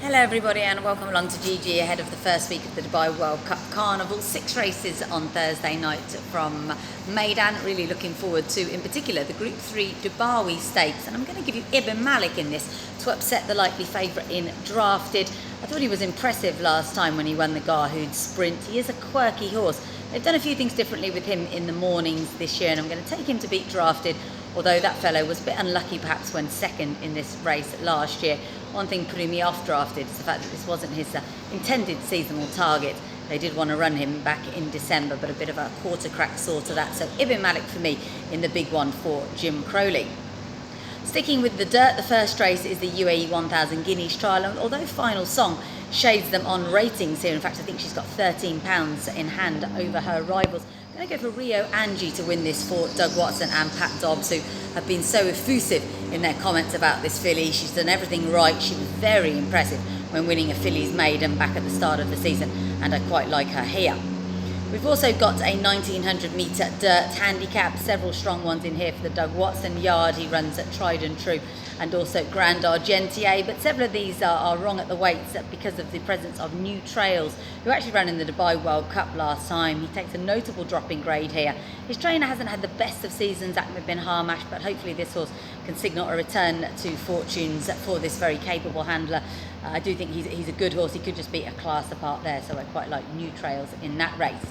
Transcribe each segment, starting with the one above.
Hello everybody and welcome along to GG ahead of the first week of the Dubai World Cup Carnival. 6 races on Thursday night from Meydan. Really looking forward to, in particular, the Group 3 Dubai Stakes. And I'm going to give you Ibn Malik in this to upset the likely favourite in Drafted. I thought he was impressive last time when he won the Garhoud Sprint. He is a quirky horse. They've done a few things differently with him in the mornings this year, and I'm going to take him to beat Drafted, although that fellow was a bit unlucky perhaps when second in this race last year. One thing putting me off Drafted is the fact that this wasn't his intended seasonal target. They did want to run him back in December, but a bit of a quarter crack sort of that. So Ibn Malik for me in the big one for Jim Crowley. Sticking with the dirt, the first race is the UAE 1000 Guineas trial, and although Final Song shades them on ratings here, in fact I think she's got £13 in hand over her rivals. I'm going to go for Rio Angie to win this for Doug Watson and Pat Dobbs, who have been so effusive in their comments about this filly. She's done everything right. She was very impressive when winning a fillies maiden back at the start of the season, and I quite like her here. We've also got a 1900 metre dirt handicap, several strong ones in here for the Doug Watson yard. He runs at Tried and True and also Grand Argentier, but several of these are wrong at the weights because of the presence of New Trails, who actually ran in the Dubai World Cup last time. He takes a notable drop in grade here. His trainer hasn't had the best of seasons, Ahmed bin Harmash, but hopefully this horse can signal a return to fortunes for this very capable handler. I do think he's a good horse. He could just be a class apart there, so I quite like New Trails in that race.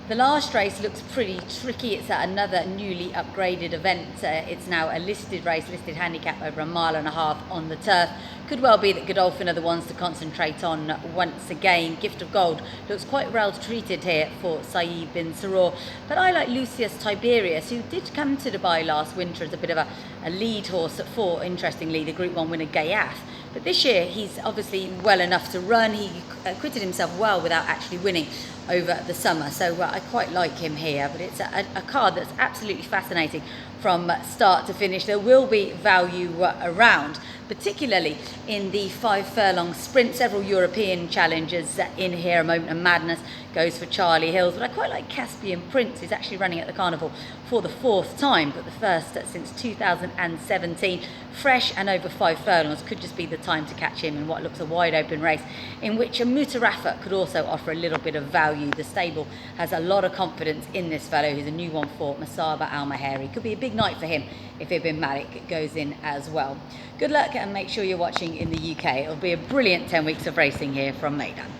The last race looks pretty tricky. It's another newly upgraded event. It's now a listed race, listed handicap over 1.5 miles on the turf. Could well be that Godolphin are the ones to concentrate on once again. Gift of Gold looks quite well treated here for Saeed bin Saror. But I like Lucius Tiberius, who did come to Dubai last winter as a bit of a lead horse for, interestingly, the Group 1 winner Gayaf. But this year, he's obviously well enough to run. He acquitted himself well without actually winning over the summer. So I quite like him here. But it's a card that's absolutely fascinating from start to finish. There will be value around, particularly in the 5 furlong sprint. Several European challengers in here. A Moment of Madness goes for Charlie Hills. But I quite like Caspian Prince, who's actually running at the Carnival for the 4th time, but the first since 2017. Fresh and over 5 furlongs. Could just be the time to catch him in what looks a wide open race, in which a Mutarafa could also offer a little bit of value. The stable has a lot of confidence in this fellow, who's a new one for Masaba Al-Mahari. Could be a big night for him if Ibn Malik goes in as well. Good luck, and make sure you're watching in the UK. It'll be a brilliant 10 weeks of racing here from Meydan.